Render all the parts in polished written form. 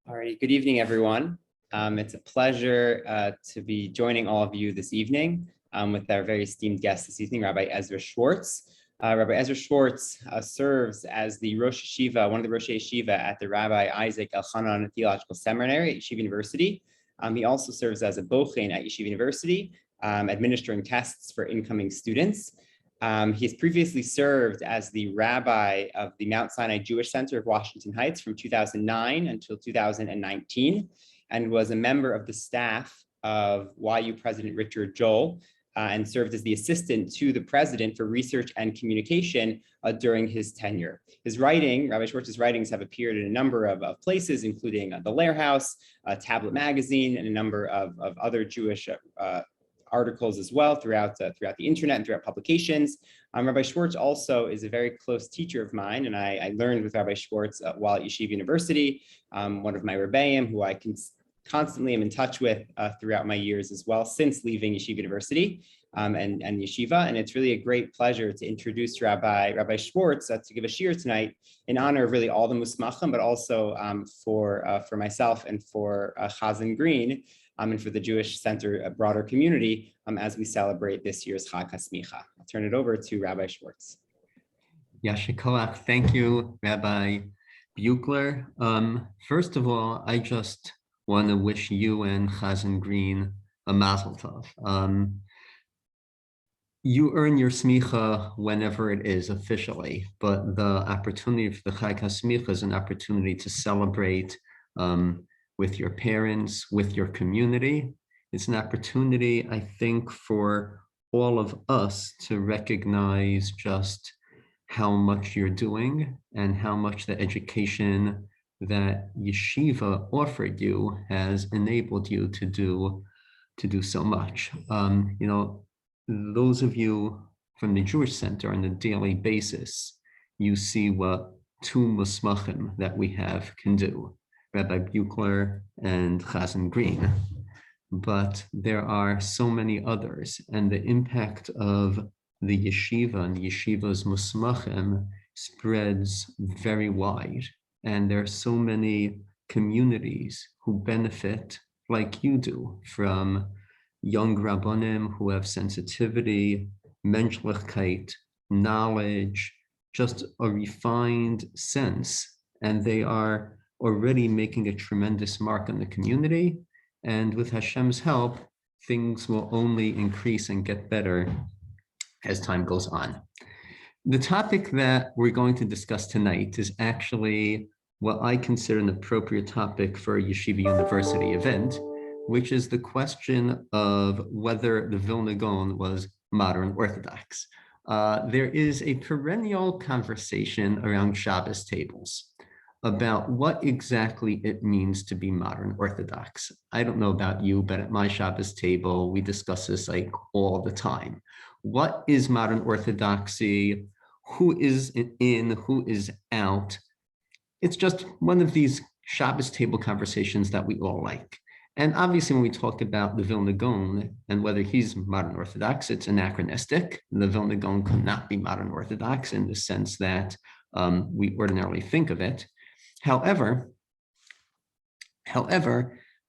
All right, good evening, everyone. It's a pleasure to be joining all of you this evening with our very esteemed guest this evening, Rabbi Ezra Schwartz. Rabbi Ezra Schwartz serves as the Rosh Yeshiva, one of the Rosh Yeshiva at the Rabbi Isaac Elchanan Theological Seminary at Yeshiva University. He also serves as a bochen at Yeshiva University, administering tests for incoming students. He has previously served as the rabbi of the Mount Sinai Jewish Center of Washington Heights from 2009 until 2019, and was a member of the staff of YU President Richard Joel, and served as the assistant to the president for research and communication during his tenure. His writing, Rabbi Schwartz's writings, have appeared in a number of places, including the Lair House, Tablet Magazine, and a number of other Jewish articles as well throughout the internet and throughout publications. Rabbi Schwartz also is a very close teacher of mine, and I learned with Rabbi Schwartz while at Yeshiva University, one of my rebbeim who I constantly am in touch with throughout my years as well since leaving Yeshiva University and Yeshiva. And it's really a great pleasure to introduce Rabbi Schwartz to give a shiur tonight in honor of really all the musmachim, but also for myself and for Chazan Green, and for the Jewish Center, a broader community, as we celebrate this year's Chag Hasemikha. I'll turn it over to Rabbi Schwartz. Yashikoach, thank you, Rabbi Buchler. First of all, I just want to wish you and Chazan Green a mazel tov. You earn your smicha whenever it is officially, but the opportunity for the Chag Hasemikha is an opportunity to celebrate with your parents, with your community. It's an opportunity, I think, for all of us to recognize just how much you're doing and how much the education that Yeshiva offered you has enabled you to do so much. Those of you from the Jewish Center on a daily basis, you see what two musmachim that we have can do, Rabbi Buchler and Chazan Green. But there are so many others, and the impact of the yeshiva and the yeshiva's musmachim spreads very wide. And there are so many communities who benefit, like you do, from young rabbanim who have sensitivity, menschlichkeit, knowledge, just a refined sense, and they are already making a tremendous mark on the community. And with Hashem's help, things will only increase and get better as time goes on. The topic that we're going to discuss tonight is actually what I consider an appropriate topic for a Yeshiva University event, which is the question of whether the Vilna Gaon was modern Orthodox. There is a perennial conversation around Shabbos tables about what exactly it means to be modern Orthodox. I don't know about you, but at my Shabbos table, we discuss this like all the time. What is modern Orthodoxy? Who is in, who is out? It's just one of these Shabbos table conversations that we all like. And obviously, when we talk about the Vilna Gaon and whether he's modern Orthodox, it's anachronistic. The Vilna Gaon could not be modern Orthodox in the sense that we ordinarily think of it. However,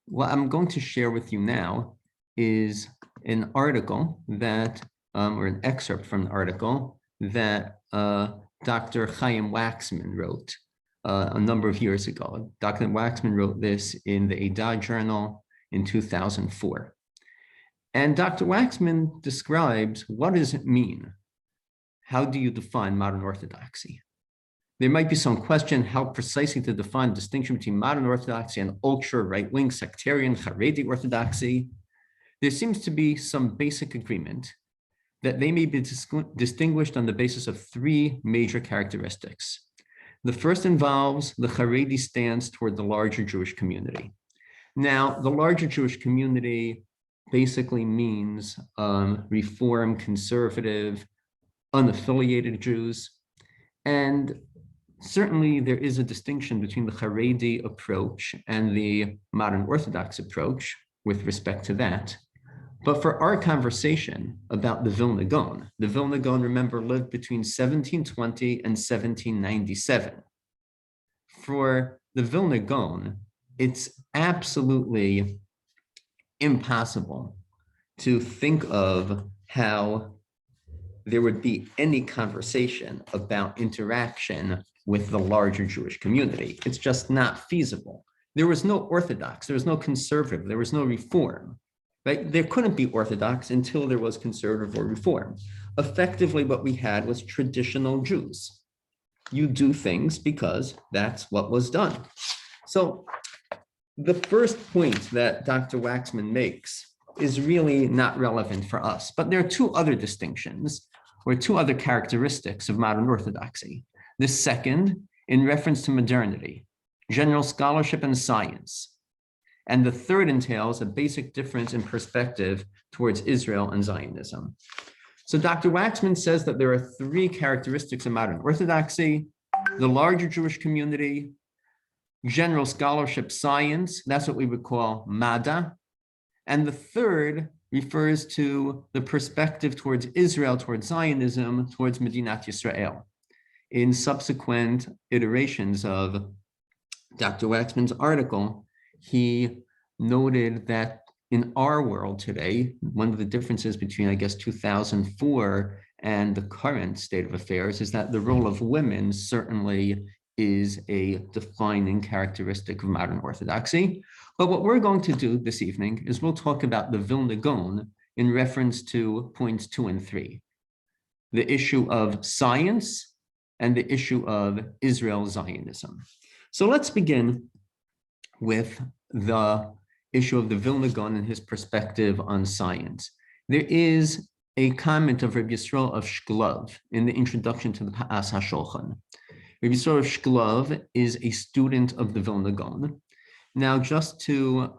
what I'm going to share with you now is an article that, or an excerpt from an article that Dr. Chaim Waxman wrote a number of years ago. Dr. Waxman wrote this in the Eidah Journal in 2004. And Dr. Waxman describes, what does it mean? How do you define modern Orthodoxy? There might be some question how precisely to define the distinction between modern Orthodoxy and ultra right-wing sectarian Haredi Orthodoxy. There seems to be some basic agreement that they may be distinguished on the basis of three major characteristics. The first involves the Haredi stance toward the larger Jewish community. Now, the larger Jewish community basically means Reform, conservative, unaffiliated Jews. And certainly there is a distinction between the Haredi approach and the modern Orthodox approach with respect to that. But for our conversation about the Vilna Gaon, remember, lived between 1720 and 1797. For the Vilna Gaon, it's absolutely impossible to think of how there would be any conversation about interaction with the larger Jewish community. It's just not feasible. There was no Orthodox, there was no conservative, there was no Reform, right? There couldn't be Orthodox until there was conservative or Reform. Effectively, what we had was traditional Jews. You do things because that's what was done. So the first point that Dr. Waxman makes is really not relevant for us, but there are two other distinctions or two other characteristics of modern Orthodoxy. The second, in reference to modernity, general scholarship and science. And the third entails a basic difference in perspective towards Israel and Zionism. So Dr. Waxman says that there are three characteristics of modern Orthodoxy: the larger Jewish community, general scholarship, science, that's what we would call Mada. And the third refers to the perspective towards Israel, towards Zionism, towards Medinat Yisrael. In subsequent iterations of Dr. Waxman's article, he noted that in our world today, one of the differences between, I guess, 2004 and the current state of affairs is that the role of women certainly is a defining characteristic of modern Orthodoxy. But what we're going to do this evening is we'll talk about the Vilna Gaon in reference to points 2 and 3, the issue of science and the issue of Israel Zionism. So let's begin with the issue of the Vilna Gaon and his perspective on science. There is a comment of Rabbi Yisrael of Shklov in the introduction to the Pa'as HaShulchan. Rabbi Yisrael of Shklov is a student of the Vilna Gaon. Now, just to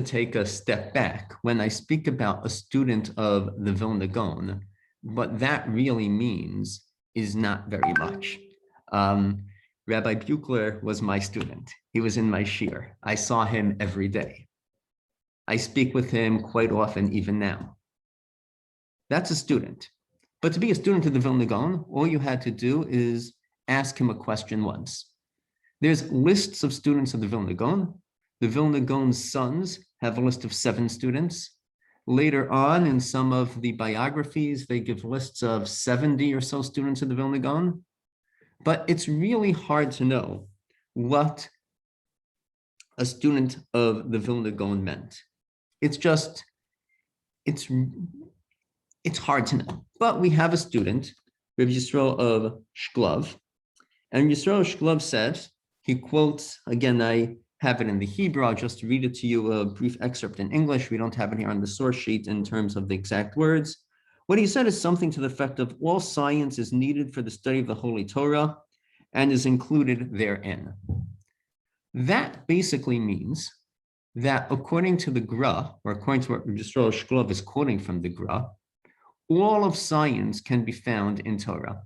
take a step back, when I speak about a student of the Vilna Gaon, what that really means is not very much. Rabbi Buchler was my student. He was in my Shiur. I saw him every day. I speak with him quite often, even now. That's a student. But to be a student of the Vilna Gaon, all you had to do is ask him a question once. There's lists of students of the Vilna Gaon. The Vilna Gaon's sons have a list of 7 students. Later on, in some of the biographies, they give lists of 70 or so students of the Vilna Gaon. But it's really hard to know what a student of the Vilna Gaon meant. It's hard to know. But we have a student, Rabbi Yisrael of Shklov, and Yisrael of Shklov said, he quotes, again, I have it in the Hebrew, I'll just read it to you, a brief excerpt in English. We don't have it here on the source sheet in terms of the exact words. What he said is something to the effect of all science is needed for the study of the Holy Torah and is included therein. That basically means that according to the Gra, or according to what Yisrael Shklov is quoting from the Gra, all of science can be found in Torah.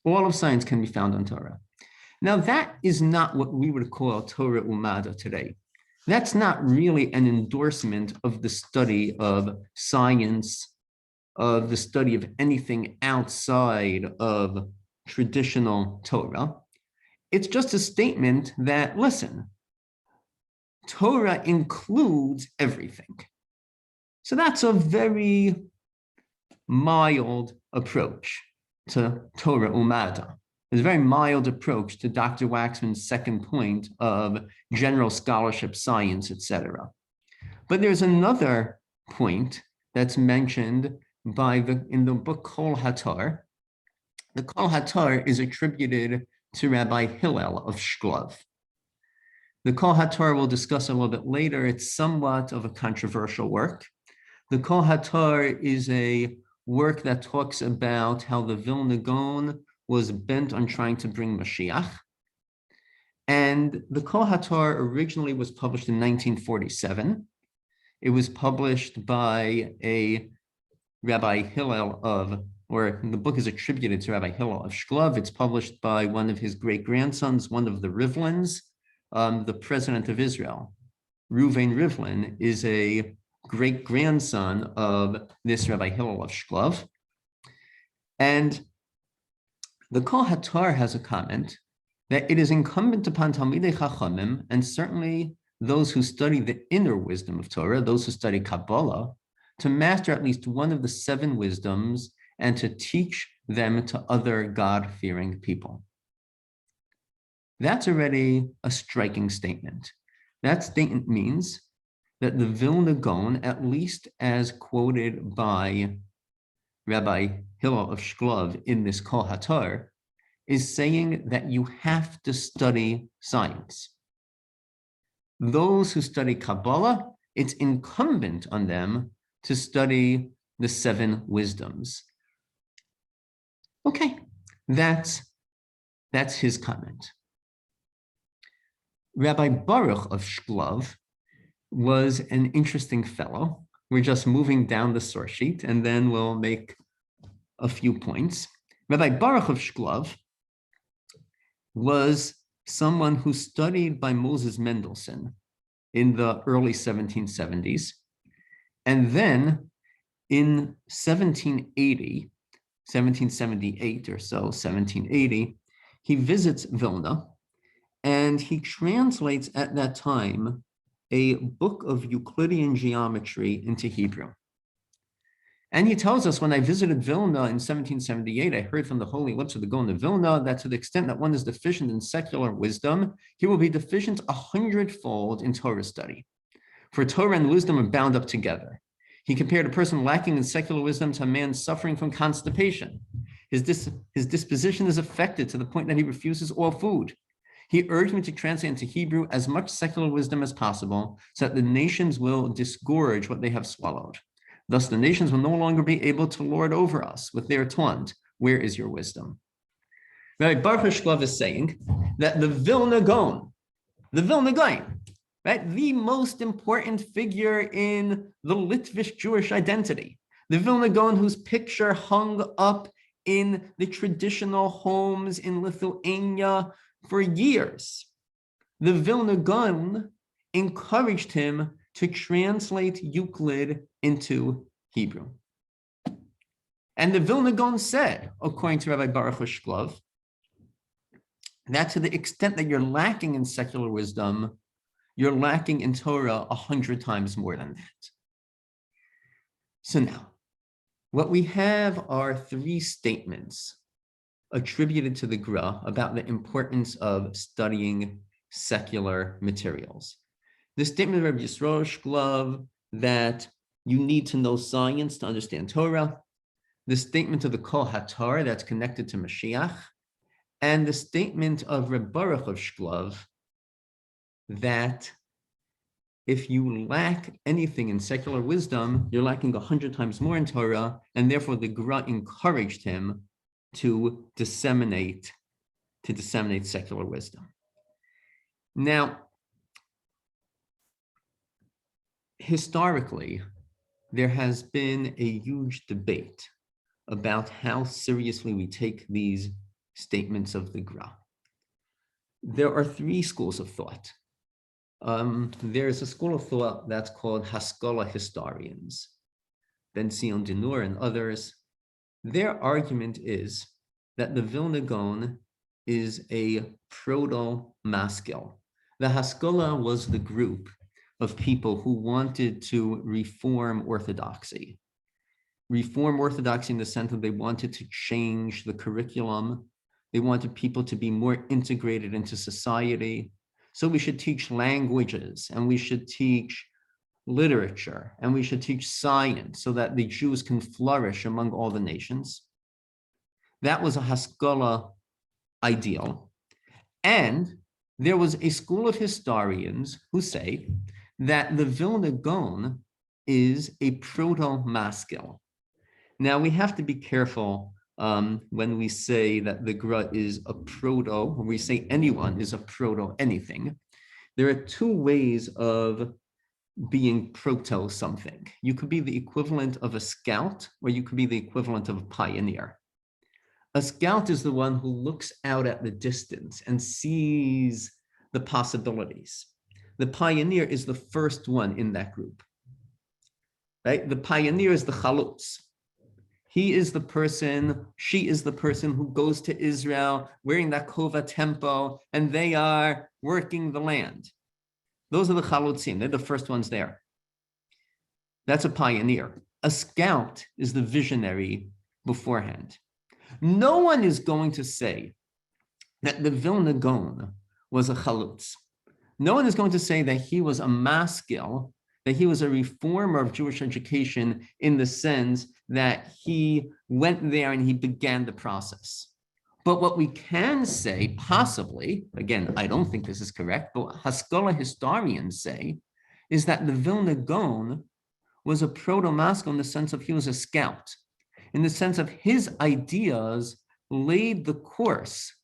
All of science can be found in Torah. Now, that is not what we would call Torah Umada today. That's not really an endorsement of the study of science, of the study of anything outside of traditional Torah. It's just a statement that, listen, Torah includes everything. So that's a very mild approach to Torah Umada. It's a very mild approach to Dr. Waxman's second point of general scholarship, science, etc. But there's another point that's mentioned in the book Kol Hatar. The Kol Hatar is attributed to Rabbi Hillel of Shklov. The Kol Hatar we'll discuss a little bit later. It's somewhat of a controversial work. The Kol Hatar is a work that talks about how the Vilna Gaon was bent on trying to bring Mashiach. And the Kol Hatar originally was published in 1947. It was published by a Rabbi Hillel or the book is attributed to Rabbi Hillel of Shklov. It's published by one of his great-grandsons, one of the Rivlins, the president of Israel. Reuven Rivlin is a great-grandson of this Rabbi Hillel of Shklov. And the Kol Hatar has a comment that it is incumbent upon Talmidei Chachamim, and certainly those who study the inner wisdom of Torah, those who study Kabbalah, to master at least one of the 7 wisdoms and to teach them to other God-fearing people. That's already a striking statement. That statement means that the Vilna Gaon, at least as quoted by Rabbi Hillel of Shklov in this Kol HaTor, is saying that you have to study science. Those who study Kabbalah, it's incumbent on them to study the 7 wisdoms. Okay, that's his comment. Rabbi Baruch of Shklov was an interesting fellow. We're just moving down the source sheet, and then we'll make a few points. Rabbi Baruch of Shklov was someone who studied by Moses Mendelssohn in the early 1770s. And then in 1778 or so, 1780, he visits Vilna, and he translates at that time a book of Euclidean geometry into Hebrew. And he tells us, when I visited Vilna in 1778, I heard from the holy lips of the Gaon of Vilna that to the extent that one is deficient in secular wisdom, he will be deficient 100-fold in Torah study. For Torah and wisdom are bound up together. He compared a person lacking in secular wisdom to a man suffering from constipation. His disposition is affected to the point that he refuses all food. He urged me to translate into Hebrew as much secular wisdom as possible so that the nations will disgorge what they have swallowed. Thus, the nations will no longer be able to lord over us with their taunt. Where is your wisdom? Rabbi Baruch Shklov is saying that the Vilna Gaon, right, the most important figure in the Litvish Jewish identity, the Vilna Gaon whose picture hung up in the traditional homes in Lithuania for years, the Vilna Gaon encouraged him to translate Euclid into Hebrew. And the Vilna Gaon said, according to Rabbi Baruch Shklov, that to the extent that you're lacking in secular wisdom, you're lacking in Torah 100 times more than that. So now, what we have are 3 statements attributed to the Gra about the importance of studying secular materials. The statement of Rabbi Yisroel Shklov that you need to know science to understand Torah, the statement of the Kol HaTor that's connected to Mashiach, and the statement of Rabbi Baruch of Shklov that if you lack anything in secular wisdom, you're lacking 100 times more in Torah, and therefore the Gra encouraged him to disseminate secular wisdom. Now, historically, there has been a huge debate about how seriously we take these statements of the Gra. There are 3 schools of thought. There's a school of thought that's called Haskalah historians, Ben Zion Dinur and others. Their argument is that the Vilna Gaon is a proto-maskil. The Haskalah was the group of people who wanted to reform Orthodoxy. Reform Orthodoxy in the sense that they wanted to change the curriculum. They wanted people to be more integrated into society. So we should teach languages, and we should teach literature, and we should teach science so that the Jews can flourish among all the nations. That was a Haskalah ideal. And there was a school of historians who say that the Vilna Gaon is a proto-maskil. Now, we have to be careful when we say that the Gra is a proto, when we say anyone is a proto-anything. There are 2 ways of being proto something. You could be the equivalent of a scout, or you could be the equivalent of a pioneer. A scout is the one who looks out at the distance and sees the possibilities. The pioneer is the first one in that group, right? The pioneer is the chalutz. he is the person, she is the person who goes to Israel wearing that kova tempo, and they are working the land. Those are the chalutzim. They're the first ones there. That's a pioneer. A scout is the visionary beforehand. No one is going to say that the Vilna Gaon was a chalutz. No one is going to say that he was a maskil, that he was a reformer of Jewish education in the sense that he went there and he began the process. But what we can say, possibly, again, I don't think this is correct, but what Haskalah historians say is that the Vilna Gaon was a proto-maskil in the sense of he was a scout, in the sense of his ideas laid the course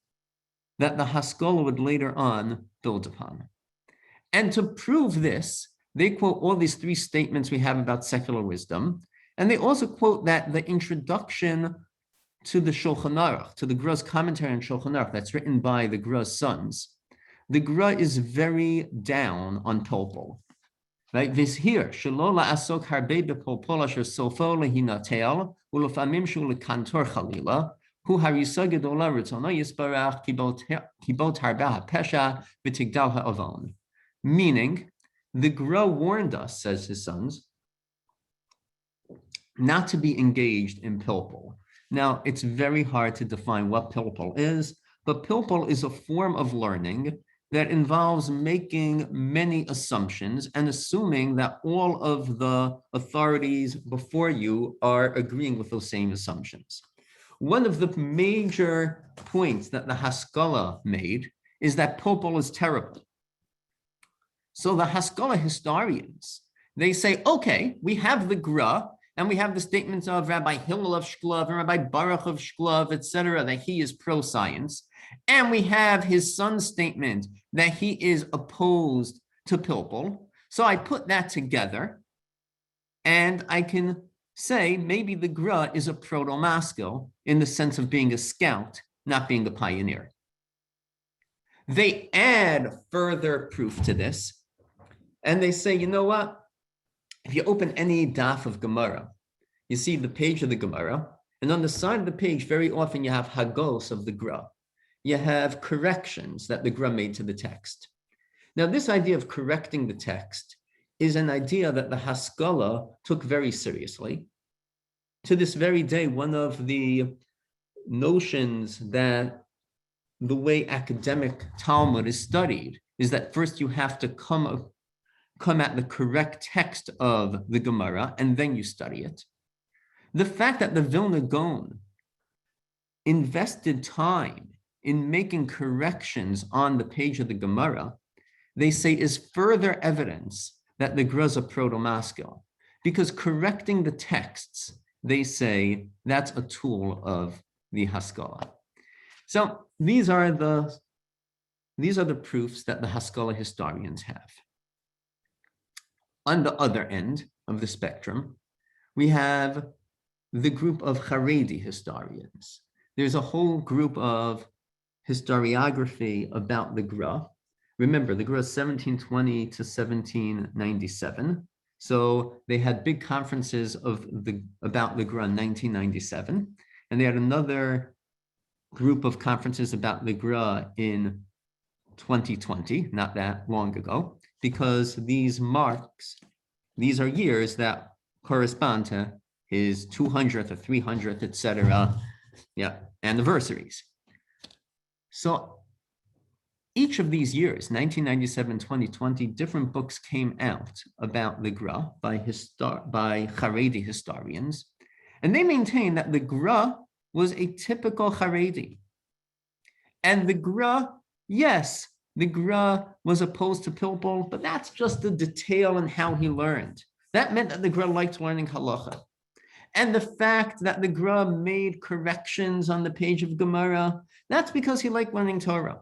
that the Haskalah would later on build upon. And to prove this, they quote all these three statements we have about secular wisdom, and they also quote that the introduction to the Shulchan Aruch, to the Gra's commentary on Shulchan Aruch that's written by the Gra's sons, the Gra is very down on Topol. Right? This here, Shalola Asok Harbe Bepolpol Asher Sofo Lehinatel, Ulafamim Shul Kantor Chalila, Hu Harisa Gedola Ritzona Yisbarach Kibot Harba Pesha Vitigdal Ha'avon. Meaning, the Gra warned us, says his sons, not to be engaged in pilpul. Now, it's very hard to define what pilpul is, but pilpul is a form of learning that involves making many assumptions and assuming that all of the authorities before you are agreeing with those same assumptions. One of the major points that the Haskalah made is that pilpul is terrible. So the Haskalah historians, they say, okay, we have the Gra, and we have the statements of Rabbi Hillel of Shklov and Rabbi Baruch of Shklov, etc., that he is pro-science. And we have his son's statement that he is opposed to pilpul. So I put that together, and I can say maybe the Gra is a proto-maskil in the sense of being a scout, not being a pioneer. They add further proof to this, and they say, you know what? If you open any daf of Gemara, you see the page of the Gemara, and on the side of the page, very often you have hagos of the Gra. You have corrections that the Gra made to the text. Now, this idea of correcting the text is an idea that the Haskalah took very seriously. To this very day, one of the notions that the way academic Talmud is studied is that first you have to come at the correct text of the Gemara, and then you study it. The fact that the Vilna Gaon invested time in making corrections on the page of the Gemara, they say is further evidence that the Gra is a proto-maskil, because correcting the texts, they say that's a tool of the Haskalah. So these are the proofs that the Haskalah historians have. On the other end of the spectrum, we have the group of Haredi historians. There's a whole group of historiography about the Gra. Remember, the Gra is 1720 to 1797. So they had big conferences about the Gra in 1997. And they had another group of conferences about the Gra in 2020, not that long ago, because these are years that correspond to his 200th or 300th, etc., anniversaries. So each of these years, 1997, 2020, different books came out about the Gra by Haredi historians, and they maintain that the Gra was a typical Haredi. And the Gra, yes, the Gra was opposed to pilpul, but that's just the detail in how he learned. That meant that the Gra liked learning halacha. And the fact that the Gra made corrections on the page of Gemara, that's because he liked learning Torah.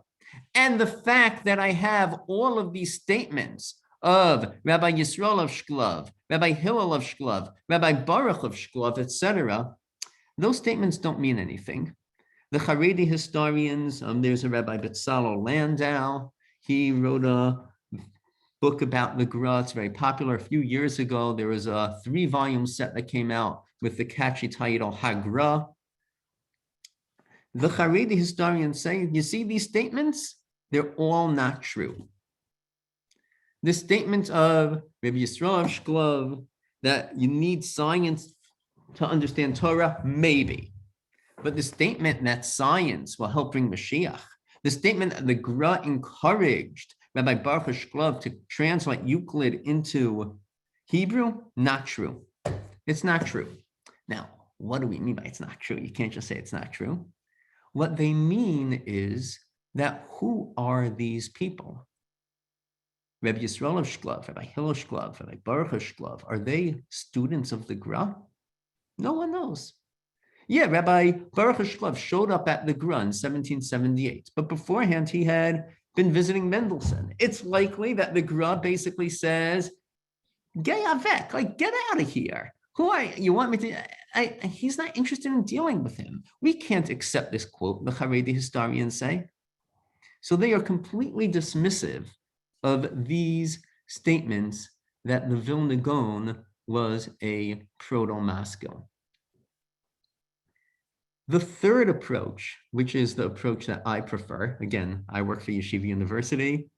And the fact that I have all of these statements of Rabbi Yisrael of Shklov, Rabbi Hillel of Shklov, Rabbi Baruch of Shklov, etc., those statements don't mean anything. The Haredi historians, there's a Rabbi Betzalel Landau. He wrote a book about the Gra. It's very popular. A few years ago, there was a 3-volume set that came out with the catchy title Hagra. The Haredi historians say, you see these statements? They're all not true. The statement of Rabbi Yisrael Shklov that you need science to understand Torah, maybe. But the statement that science will help bring Mashiach, the statement that the Gra encouraged Rabbi Baruch Shklov to translate Euclid into Hebrew, not true. It's not true. Now, what do we mean by it's not true? You can't just say it's not true. What they mean is that who are these people? Rabbi Yisrael of Shklov, Rabbi Hillel Shklov, Rabbi Baruch Shklov, are they students of the Gra? No one knows. Yeah, Rabbi Baruch Shklov showed up at the Gra in 1778, but beforehand he had been visiting Mendelssohn. It's likely that the Gra basically says, Gay Avek, like get out of here. Who are you? You want me to? He's not interested in dealing with him. We can't accept this quote, the Haredi historians say. So they are completely dismissive of these statements that the Vilna Gaon was a proto-maskil. The third approach, which is the approach that I prefer, again, I work for Yeshiva University.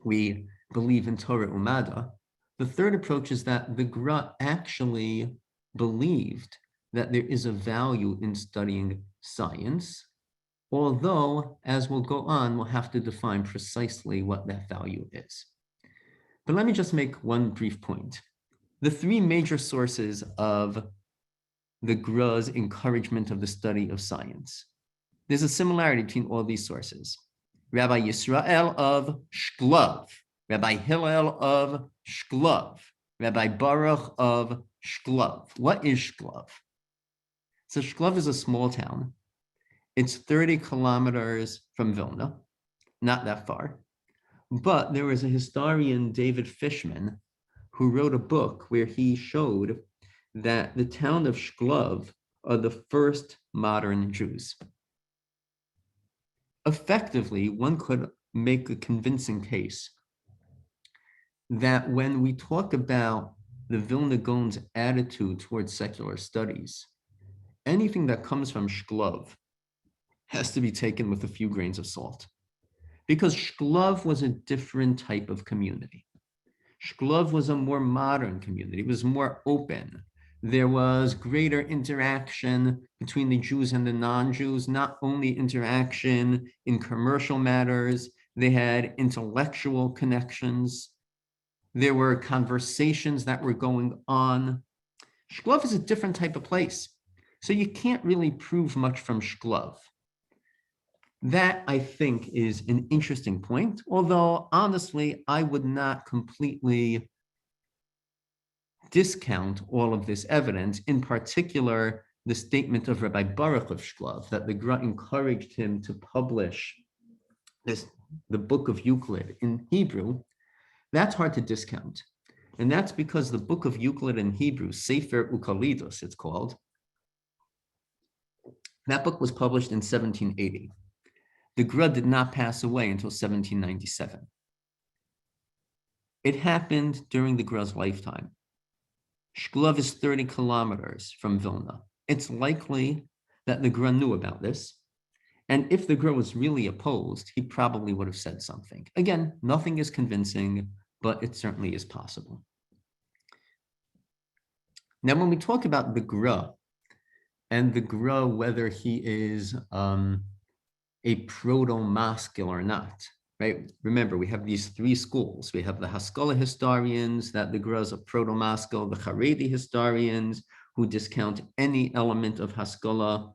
We believe in Torah Umada. The third approach is that the Gra actually believed that there is a value in studying science, although, as we'll go on, we'll have to define precisely what that value is. But let me just make one brief point. The three major sources of the Gra's encouragement of the study of science. There's a similarity between all these sources. Rabbi Yisrael of Shklov, Rabbi Hillel of Shklov, Rabbi Baruch of Shklov. What is Shklov? So Shklov is a small town. It's 30 kilometers from Vilna, not that far. But there was a historian, David Fishman, who wrote a book where he showed that the town of Shklov are the first modern Jews. Effectively, one could make a convincing case that when we talk about the Vilna Gaon's attitude towards secular studies, anything that comes from Shklov has to be taken with a few grains of salt, because Shklov was a different type of community. Shklov was a more modern community. It was more open. There was greater interaction between the Jews and the non-Jews, not only interaction in commercial matters, they had intellectual connections. There were conversations that were going on. Shklov is a different type of place. So you can't really prove much from Shklov. That, I think, is an interesting point, although honestly, I would not completely discount all of this evidence, in particular, the statement of Rabbi Baruch of Shklov, that the Gra encouraged him to publish the book of Euclid in Hebrew. That's hard to discount. And that's because the book of Euclid in Hebrew, Sefer Ukalidos, it's called, that book was published in 1780. The Gra did not pass away until 1797. It happened during the Gra's lifetime. Shklov is 30 kilometers from Vilna. It's likely that the Gra knew about this. And if the Gra was really opposed, he probably would have said something. Again, nothing is convincing, but it certainly is possible. Now, when we talk about the Gra, and the Gra, whether he is a proto-maskil or not, right? Remember, we have these three schools. We have the Haskalah historians, that the Gra is a proto-maskil, the Haredi historians, who discount any element of Haskalah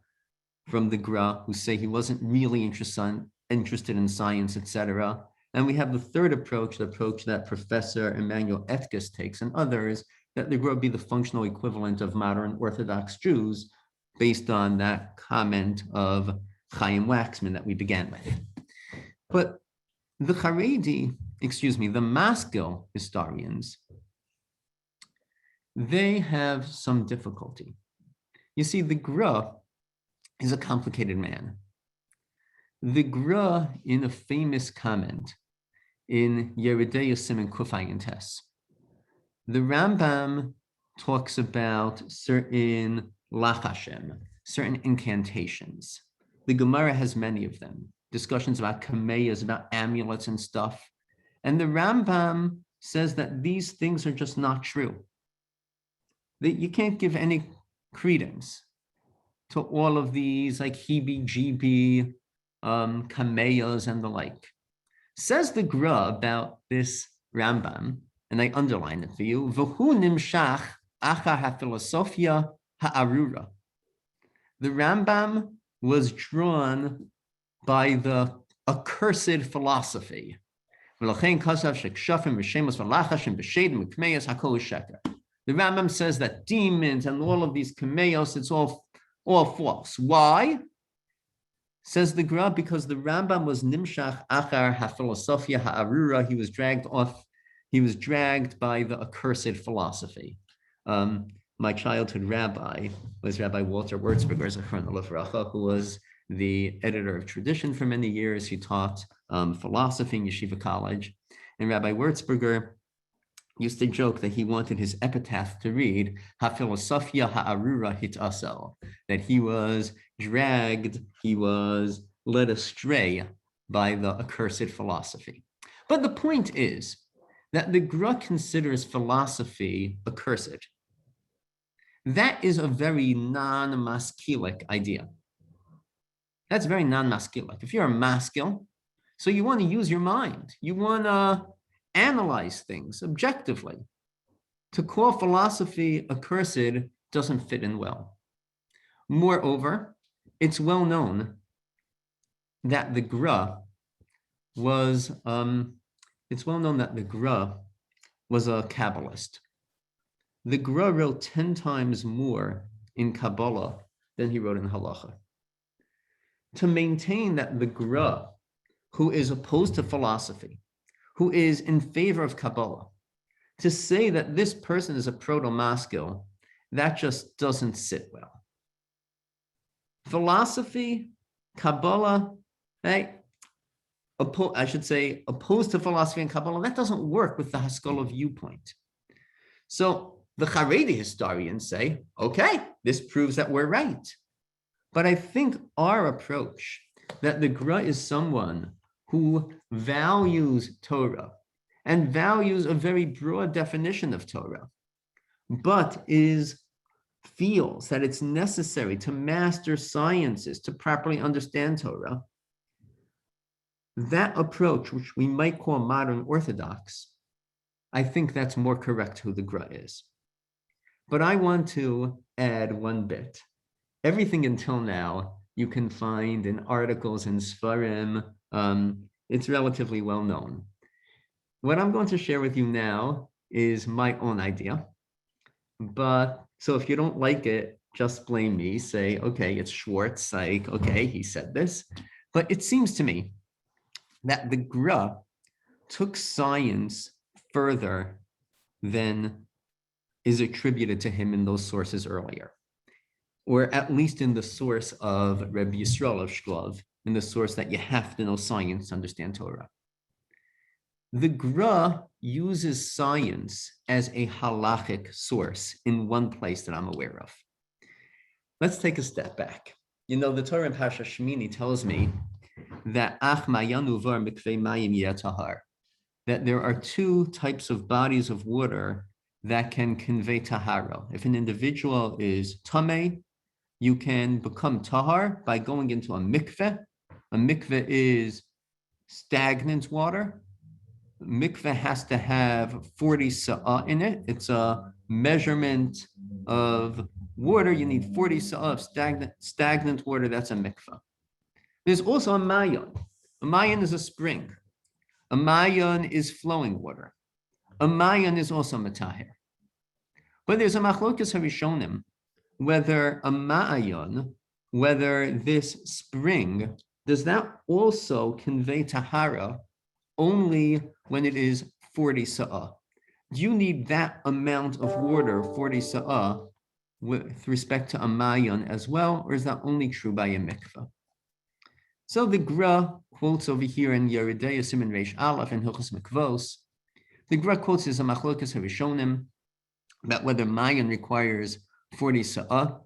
from the Gra, who say he wasn't really interested in science, etc. And we have the third approach, the approach that Professor Emmanuel Etkes takes and others, that the Gra be the functional equivalent of modern Orthodox Jews, based on that comment of Chaim Waxman that we began with. But the Haredi, the maskil historians, they have some difficulty. You see, the Gra is a complicated man. The Gra, in a famous comment in Yeridei Siman Kuf Ayin Tes, the Rambam talks about certain lachashem, certain incantations. The Gemara has many of them, discussions about kameyas, about amulets and stuff. And the Rambam says that these things are just not true. That you can't give any credence to all of these like heebie-jeebie kameyas and the like. Says the Gra about this Rambam, and I underline it for you, V'hu nimshach achar ha-philosophia ha'arura. The Rambam was drawn by the accursed philosophy. The Rambam says that demons and all of these kameyos, it's all false. Why? Says the Gra, because the Rambam was nimshach achar ha-philosophia ha'arura. He was dragged by the accursed philosophy. My childhood rabbi was Rabbi Walter Wurzberger, who was the editor of Tradition for many years. He taught philosophy in Yeshiva College. And Rabbi Wurzberger used to joke that he wanted his epitaph to read Ha-philosophia ha'arura hitasel, that he was dragged, he was led astray by the accursed philosophy. But the point is that the Gra considers philosophy accursed. That is a very non-maskilic idea. That's very non-maskilic. If you're a maskil, so you want to use your mind, you want to analyze things objectively. To call philosophy accursed doesn't fit in well. Moreover, it's well known that the Gra was a Kabbalist. The Gra wrote 10 times more in Kabbalah than he wrote in Halacha. To maintain that the Gra, who is opposed to philosophy, who is in favor of Kabbalah, to say that this person is a proto-maskil, that just doesn't sit well. Philosophy, Kabbalah, opposed to philosophy and Kabbalah, that doesn't work with the Haskalah viewpoint. So the Haredi historians say, okay, this proves that we're right. But I think our approach, that the Gra is someone who values Torah and values a very broad definition of Torah, but feels that it's necessary to master sciences to properly understand Torah, that approach, which we might call modern Orthodox, I think that's more correct who the Gra is. But I want to add one bit. Everything until now you can find in articles in Sfarim. It's relatively well known. What I'm going to share with you now is my own idea. But so if you don't like it, just blame me. Say, okay, it's Schwartz. Like, okay, he said this. But it seems to me that the Gra took science further than is attributed to him in those sources earlier, or at least in the source of Rebbe Yisrael of Shklov, in the source that you have to know science to understand Torah. The Gra uses science as a halachic source in one place that I'm aware of. Let's take a step back. You know, the Torah in Parsha Shmini tells me that that there are two types of bodies of water that can convey tahara. If an individual is tameh, you can become tahar by going into a mikveh. A mikveh is stagnant water. Mikveh has to have 40 sa'ah in it. It's a measurement of water. You need 40 sa'ah of stagnant water. That's a mikveh. There's also a mayan. A mayan is a spring. A mayan is flowing water. A mayan is also matahir. But there's a machlokas harishonim, whether a mayan, whether this spring, does that also convey tahara only when it is 40 sa'ah? Do you need that amount of water, 40 sa'ah, with respect to a mayan as well, or is that only true by a mikveh? So the Gra quotes over here in Yeridei Siman Reish Aleph and Hilchos Mikvos. The Gra quotes is a machlokas harishonim. about whether Mayan requires 40 sa'ah.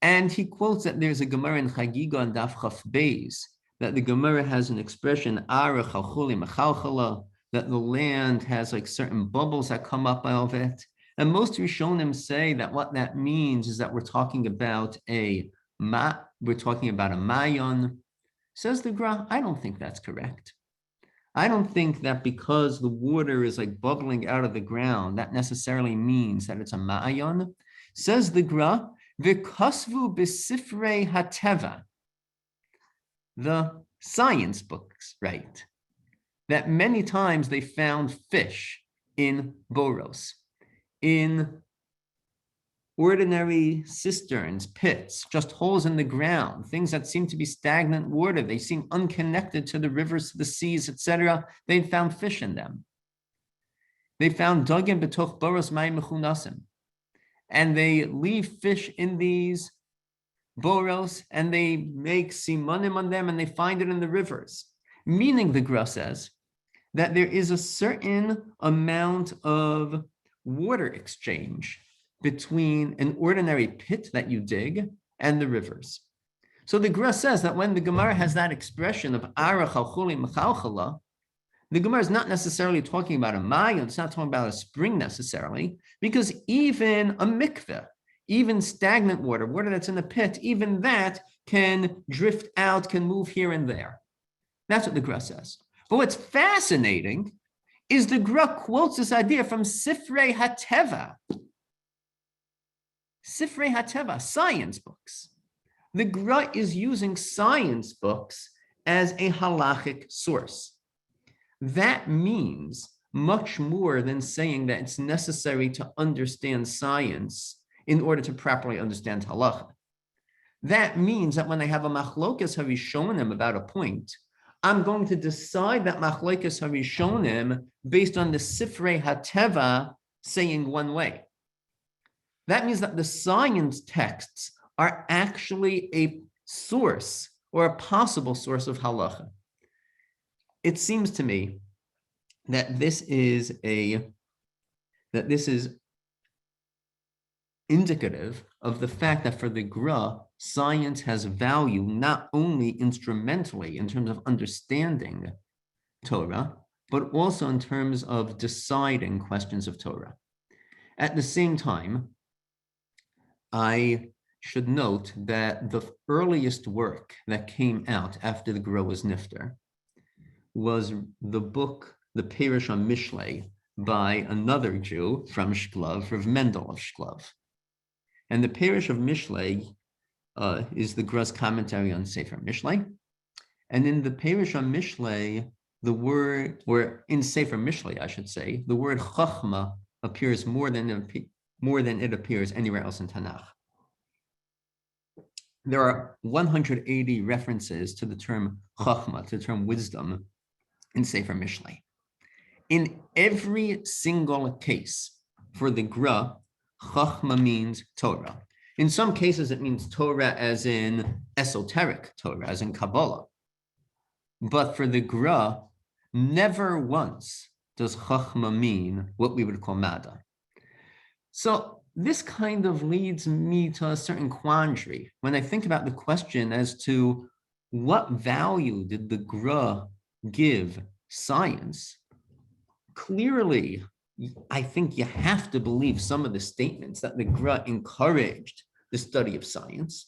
And he quotes that there's a Gemara in Chagiga on Daf Chaf Beis, that the Gemara has an expression, Ara chalchuli mechalchala, that the land has like certain bubbles that come up out of it. And most Rishonim say that what that means is that we're talking about a mayon. Says the Gra, I don't think that's correct. I don't think that because the water is like bubbling out of the ground, that necessarily means that it's a mayon. Says the Gra, v'kasvu b'sifrei hateva. The science books, right? That many times they found fish in boros, in ordinary cisterns, pits, just holes in the ground, things that seem to be stagnant water. They seem unconnected to the rivers, to the seas, etc. They found fish in them. They found dagim b'toch boros mayim mechunasim. And they leave fish in these boros, and they make simanim on them, and they find it in the rivers. Meaning, the Gra says, that there is a certain amount of water exchange between an ordinary pit that you dig and the rivers. So the Gra says that when the Gemara has that expression of Ara chalchuli mechalchala, the Gemara is not necessarily talking about a mayon, it's not talking about a spring necessarily, because even a mikveh, even stagnant water, water that's in a pit, even that can drift out, can move here and there. That's what the Gra says. But what's fascinating is the Gra quotes this idea from Sifrei HaTeva. Sifrei HaTeva, science books. The Gra is using science books as a halachic source. That means much more than saying that it's necessary to understand science in order to properly understand halacha. That means that when I have a machlokas harishonim about a point, I'm going to decide that machlokas harishonim based on the Sifrei HaTeva saying one way. That means that the science texts are actually a source or a possible source of halacha. It seems to me that this is indicative of the fact that for the Gra, science has value not only instrumentally in terms of understanding Torah, but also in terms of deciding questions of Torah. At the same time, I should note that the earliest work that came out after the Gra was nifter was the book, the Perush on Mishlei, by another Jew from Shklov, Rav Mendel of Shklov. And the Perush of Mishlei is the Gra's commentary on Sefer Mishlei. And in the Perush on Mishlei, the word, or in Sefer Mishlei, I should say, the word Chachma appears more than it appears anywhere else in Tanakh. There are 180 references to the term Chachma, to the term wisdom, in Sefer Mishlei. In every single case for the Gra, Chachma means Torah. In some cases, it means Torah as in esoteric Torah, as in Kabbalah. But for the Gra, never once does Chachma mean what we would call Mada. So this kind of leads me to a certain quandary when I think about the question as to what value did the Gra give science. Clearly, I think you have to believe some of the statements that the Gra encouraged the study of science.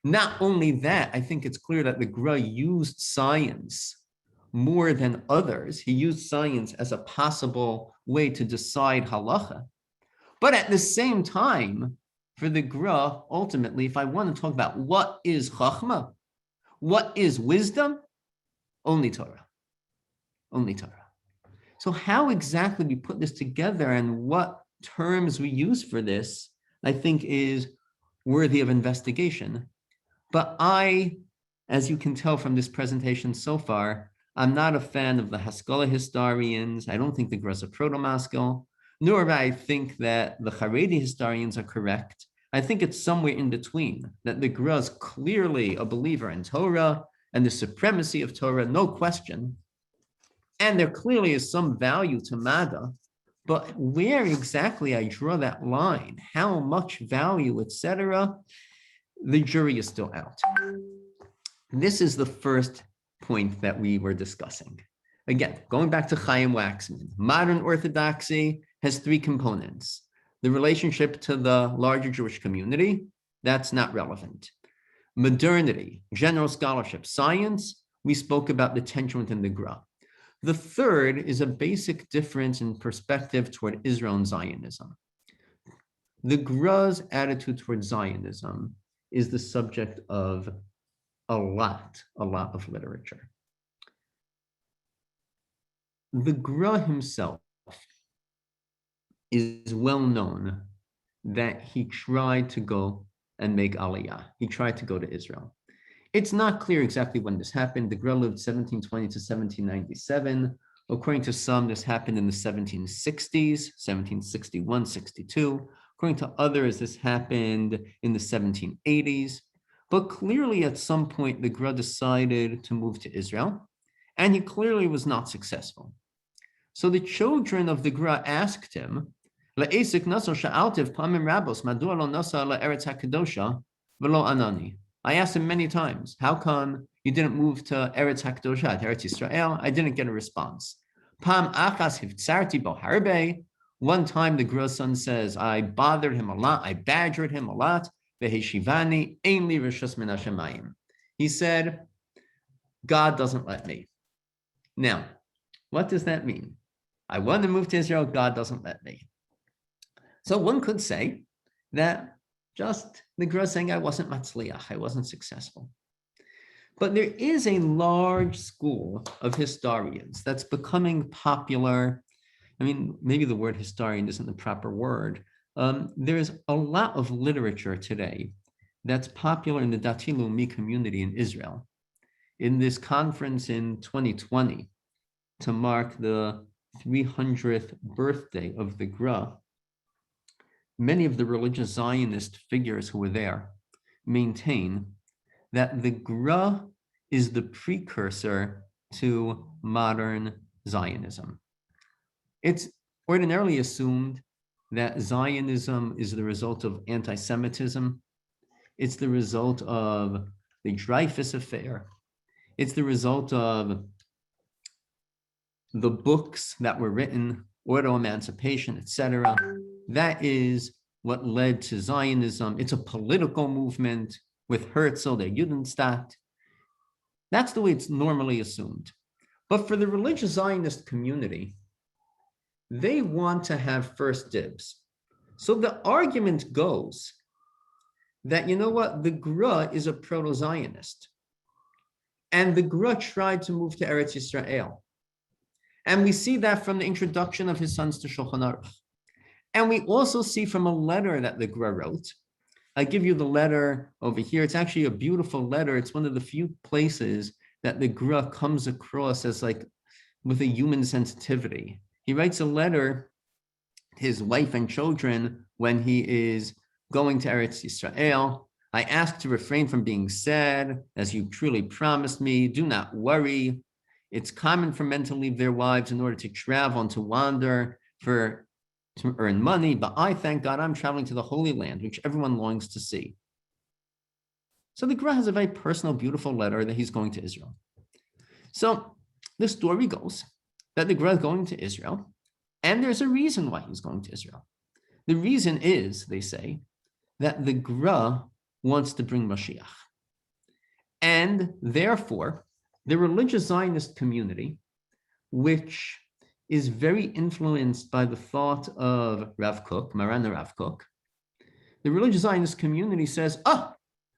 Not only that, I think it's clear that the Gra used science more than others. He used science as a possible way to decide halacha. But at the same time, for the Gra, ultimately, if I want to talk about what is chachma, what is wisdom, only Torah. Only Torah. So how exactly we put this together and what terms we use for this, I think is worthy of investigation. But I, as you can tell from this presentation so far, I'm not a fan of the Haskalah historians. I don't think the Gra is a proto-Maskil, nor do I think that the Haredi historians are correct. I think it's somewhere in between, that the Gra is clearly a believer in Torah and the supremacy of Torah, no question. And there clearly is some value to Mada, But where exactly I draw that line, how much value, etc., the jury is still out. This is the first point that we were discussing. Again, going back to Chaim Waxman, modern Orthodoxy has three components. The relationship to the larger Jewish community, that's not relevant. Modernity, general scholarship, science, we spoke about the tension within the Gra. The third is a basic difference in perspective toward Israel and Zionism. The Gra's attitude toward Zionism is the subject of a lot of literature. The Gra himself is well known that he tried to go and make Aliyah. He tried to go to Israel. It's not clear exactly when this happened. The Gra lived 1720 to 1797. According to some, this happened in the 1760s, 1761, 62. According to others, this happened in the 1780s. But clearly, at some point, the Gra decided to move to Israel, and he clearly was not successful. So the children of the Gra asked him, I asked him many times, how come you didn't move to Eretz HaKadosha, Eretz Yisrael? I didn't get a response. One time the Gra son says, I bothered him a lot, I badgered him a lot. He said, God doesn't let me. Now, what does that mean? I want to move to Israel, God doesn't let me. So one could say that just the Gra saying I wasn't matzliach, I wasn't successful. But there is a large school of historians that's becoming popular. I mean, maybe the word historian isn't the proper word. There's a lot of literature today that's popular in the Dati Leumi community in Israel. In this conference in 2020, to mark the 300th birthday of the Gra, many of the religious Zionist figures who were there maintain that the Gra is the precursor to modern Zionism. It's ordinarily assumed that Zionism is the result of anti-Semitism. It's the result of the Dreyfus affair. It's the result of the books that were written, auto-emancipation, etc. That is what led to Zionism. It's a political movement with Herzl, the Judenstaat. That's the way it's normally assumed. But for the religious Zionist community, they want to have first dibs. So the argument goes that, you know what, the Gra is a proto-Zionist. And the Gra tried to move to Eretz Yisrael. And we see that from the introduction of his sons to Shulchan Aruch. And we also see from a letter that the Gra wrote. I give you the letter over here. It's actually a beautiful letter. It's one of the few places that the Gra comes across as like with a human sensitivity. He writes a letter to his wife and children when he is going to Eretz Yisrael. I ask to refrain from being sad, as you truly promised me. Do not worry. It's common for men to leave their wives in order to travel and to wander to earn money, but I thank God I'm traveling to the Holy Land, which everyone longs to see. So the Gra has a very personal, beautiful letter that he's going to Israel. So the story goes that the Gra is going to Israel, and there's a reason why he's going to Israel. The reason is, they say, that the Gra wants to bring Mashiach. And therefore, the religious Zionist community, which is very influenced by the thought of Rav Kook, Maran Rav Kook, the religious Zionist community says,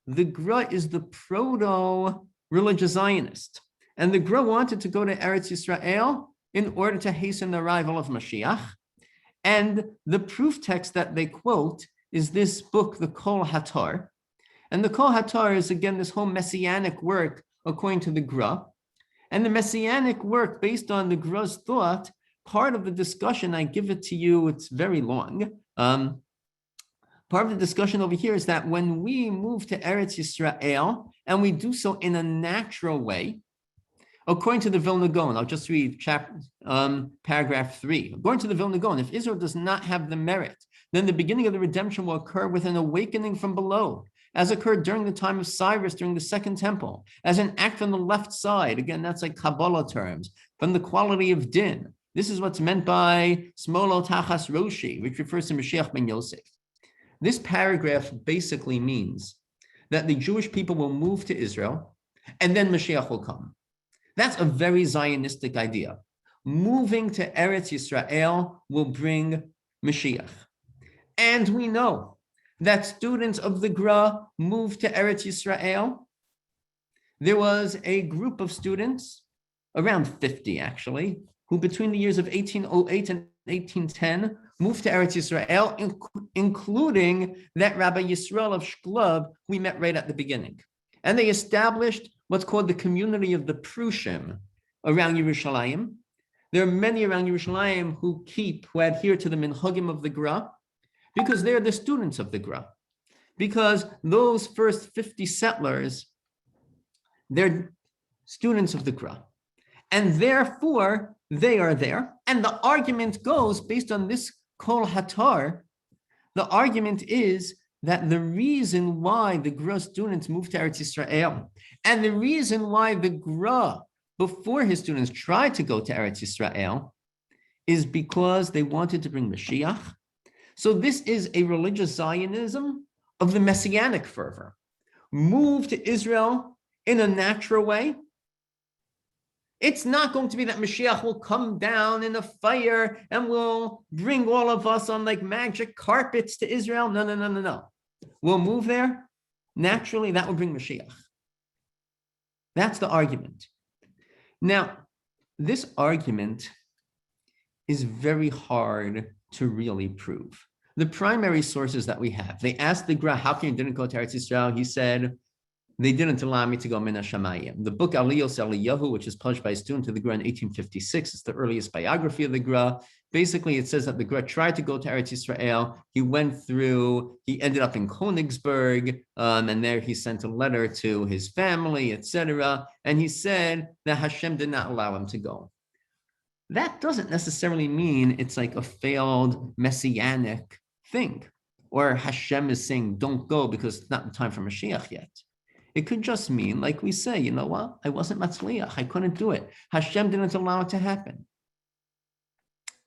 the Gra is the proto-religious Zionist. And the Gra wanted to go to Eretz Yisrael in order to hasten the arrival of Mashiach. And the proof text that they quote is this book, the Kol Hatar. And the Kol Hatar is, again, this whole messianic work according to the Gra. And the messianic work based on the Gra's thought, part of the discussion, I give it to you, it's very long. Part of the discussion over here is that when we move to Eretz Yisrael, and we do so in a natural way, According to the Vilna Gaon, I'll just read paragraph 3. According to the Vilna Gaon, if Israel does not have the merit, then the beginning of the redemption will occur with an awakening from below, as occurred during the time of Cyrus during the Second Temple, as an act on the left side. Again, that's like Kabbalah terms, from the quality of din. This is what's meant by Smolo Tachas Roshi, which refers to Mashiach ben Yosef. This paragraph basically means that the Jewish people will move to Israel, and then Mashiach will come. That's a very Zionistic idea. Moving to Eretz Yisrael will bring Mashiach. And we know that students of the Gra moved to Eretz Yisrael. There was a group of students, around 50 actually, who between the years of 1808 and 1810 moved to Eretz Yisrael, including that Rabbi Yisrael of Shklov we met right at the beginning. And they established what's called the community of the Prushim around Yerushalayim. There are many around Yerushalayim who adhere to the minhagim of the Gra, because they're the students of the Gra. Because those first 50 settlers, they're students of the Gra. And therefore, they are there. And the argument goes, based on this Kol Hatar, the argument is that the reason why the Gra students moved to Eretz Yisrael, and the reason why the Gra, before his students, tried to go to Eretz Yisrael, is because they wanted to bring Mashiach. So this is a religious Zionism of the messianic fervor. Move to Israel in a natural way. It's not going to be that Mashiach will come down in a fire and will bring all of us on like magic carpets to Israel. No. We'll move there. Naturally, that will bring Mashiach. That's the argument. Now, this argument is very hard to really prove. The primary sources that we have, they asked the Gra, how come you didn't go to Eretz Yisrael? He said, they didn't allow me to go Min HaShamayim. The book Aliyos Eliyahu, which is published by a student to the Gra in 1856, it's the earliest biography of the Gra. Basically, it says that the Gra tried to go to Eretz Yisrael. He ended up in Königsberg, and there he sent a letter to his family, etc. And he said that Hashem did not allow him to go. That doesn't necessarily mean it's like a failed messianic thing, or Hashem is saying, don't go because it's not the time for Mashiach yet. It could just mean, like we say, you know what? I wasn't matzliach. I couldn't do it. Hashem didn't allow it to happen.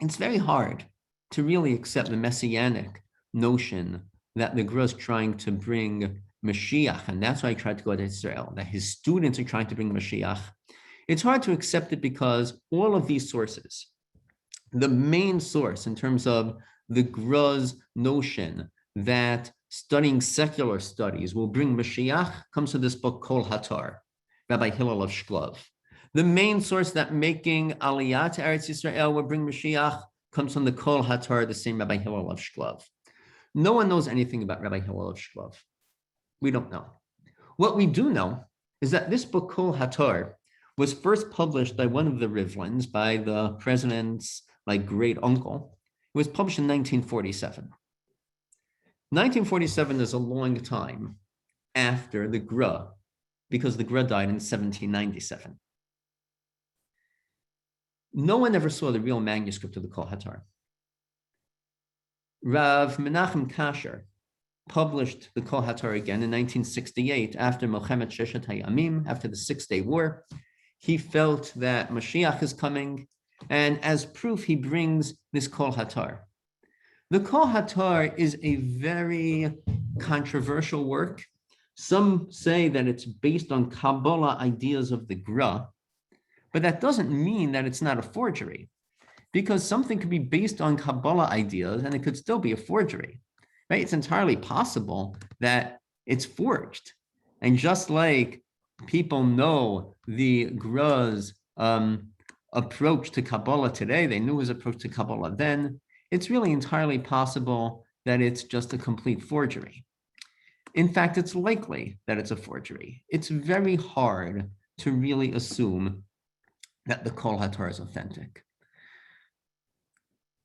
It's very hard to really accept the messianic notion that the Gra is trying to bring Mashiach, and that's why he tried to go to Israel, that his students are trying to bring Mashiach. It's hard to accept it because all of these sources, the main source in terms of the Gra's notion that studying secular studies will bring Mashiach comes to this book, Kol Hatar, Rabbi Hillel of Shklov. The main source that making Aliyah to Eretz Yisrael will bring Mashiach comes from the Kol Hatar, the same Rabbi Hillel of Shklov. No one knows anything about Rabbi Hillel of Shklov. We don't know. What we do know is that this book, Kol Hatar, was first published by one of the Rivlins, by the president's great uncle. It was published in 1947. 1947 is a long time after the Gra, because the Gra died in 1797. No one ever saw the real manuscript of the Kol Hatar. Rav Menachem Kasher published the Kol Hatar again in 1968 after Milchemet Sheshet HaYamim, after the Six-Day War. He felt that Mashiach is coming, and as proof, he brings this Kol Hatar. The Kol Hatar is a very controversial work. Some say that it's based on Kabbalah ideas of the Gra, but that doesn't mean that it's not a forgery, because something could be based on Kabbalah ideas and it could still be a forgery, right? It's entirely possible that it's forged. And just like people know the Gra's approach to Kabbalah today, they knew his approach to Kabbalah then, it's really entirely possible that it's just a complete forgery. In fact, it's likely that it's a forgery. It's very hard to really assume that the Kol Hatar is authentic.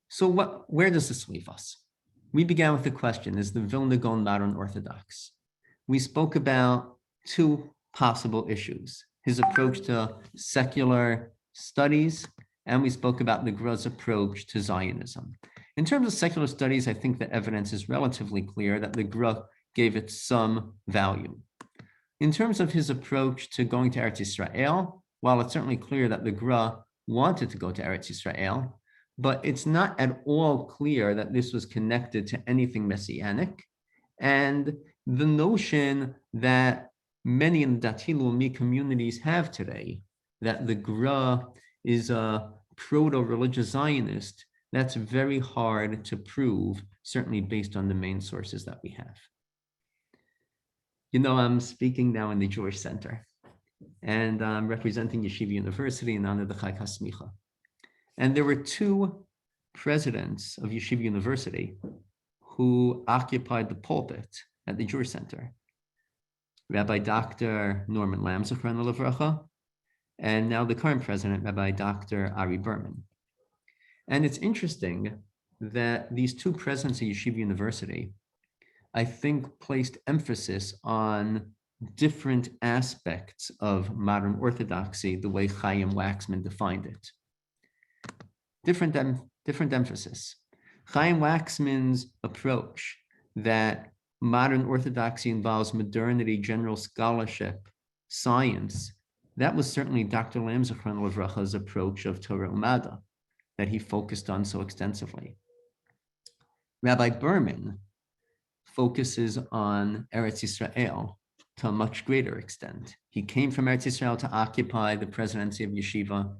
So where does this leave us? We began with the question, is the Vilna Gaon modern Orthodox? We spoke about two possible issues. his approach to secular studies, and we spoke about the Gra's approach to Zionism. In terms of secular studies, I think the evidence is relatively clear that the Gra gave it some value. In terms of his approach to going to Eretz Yisrael, while it's certainly clear that the Gra wanted to go to Eretz Yisrael, but it's not at all clear that this was connected to anything messianic. And the notion that many in the Dati Leumi communities have today, that the Gra is a proto-religious Zionist, that's very hard to prove, certainly based on the main sources that we have. You know, I'm speaking now in the Jewish Center, and I'm representing Yeshiva University in honor of the Chag Hasemikha. And there were two presidents of Yeshiva University who occupied the pulpit at the Jewish Center. Rabbi Dr. Norman Lam, Zichrona Livracha, and now the current president, Rabbi Dr. Ari Berman. And it's interesting that these two presidents of Yeshiva University, I think, placed emphasis on different aspects of modern Orthodoxy, the way Chaim Waxman defined it. Different emphasis. Chaim Waxman's approach that modern Orthodoxy involves modernity, general scholarship, science, that was certainly Dr. Lam Zichrona Livracha's approach of Torah Umada that he focused on so extensively. Rabbi Berman focuses on Eretz Yisrael to a much greater extent. He came from Eretz Yisrael to occupy the presidency of Yeshiva,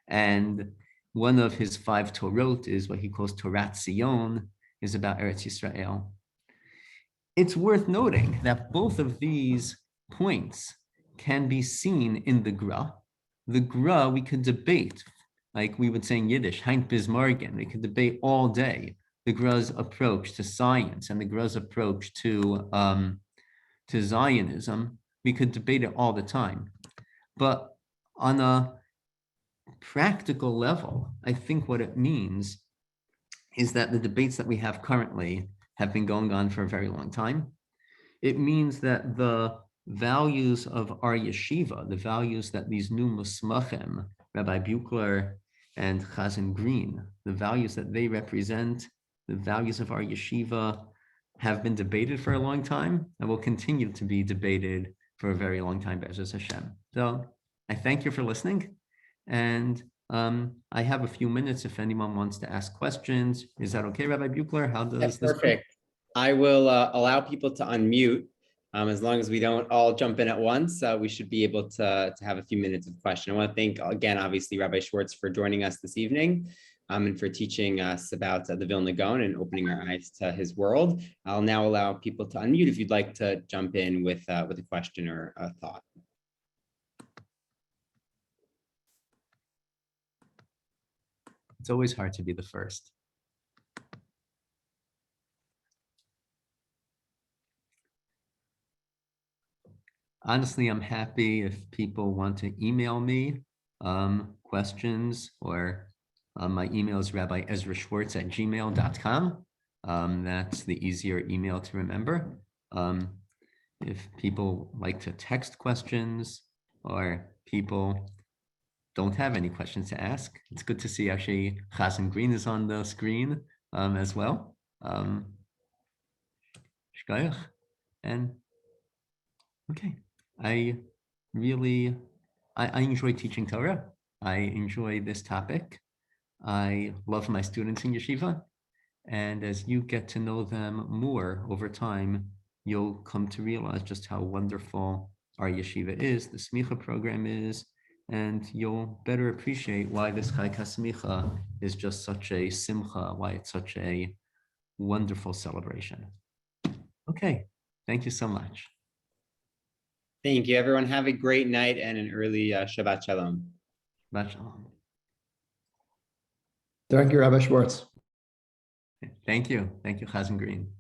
and one of his 5 Torot is what he calls Torat Zion, is about Eretz Yisrael. It's worth noting that both of these points can be seen in the Gra. The Gra we could debate, like we would say in Yiddish, Heint bis morgen. We could debate all day the Gra's approach to science and the Gra's approach to Zionism. We could debate it all the time. But on a practical level, I think what it means is that the debates that we have currently have been going on for a very long time. It means that the values of our yeshiva, the values that these new musmachim, Rabbi Buchler and Chazan Green, the values that they represent, the values of our yeshiva, have been debated for a long time and will continue to be debated for a very long time, Be'ezus Hashem. So I thank you for listening, and I have a few minutes if anyone wants to ask questions. Is that okay, Rabbi Buchler? How does That's this perfect. I will allow people to unmute. As long as we don't all jump in at once, we should be able to have a few minutes of question. I want to thank again, obviously, Rabbi Schwartz for joining us this evening and for teaching us about the Vilna Gaon and opening our eyes to his world. I'll now allow people to unmute if you'd like to jump in with a question or a thought. It's always hard to be the first. Honestly, I'm happy if people want to email me questions, or my email is rabbiezraschwartz@gmail.com. That's the easier email to remember. If people like to text questions, or people don't have any questions to ask, it's good to see actually Chazan Green is on the screen as well. Shkoyach. And okay. I enjoy teaching Torah. I enjoy this topic. I love my students in Yeshiva. And as you get to know them more over time, you'll come to realize just how wonderful our Yeshiva is, the Smicha program is, and you'll better appreciate why this Chag Hasemikha is just such a simcha, why it's such a wonderful celebration. Okay, thank you so much. Thank you, everyone. Have a great night and an early Shabbat Shalom. Shabbat Shalom. Thank you, Rabbi Schwartz. Thank you. Thank you, Chazan Green.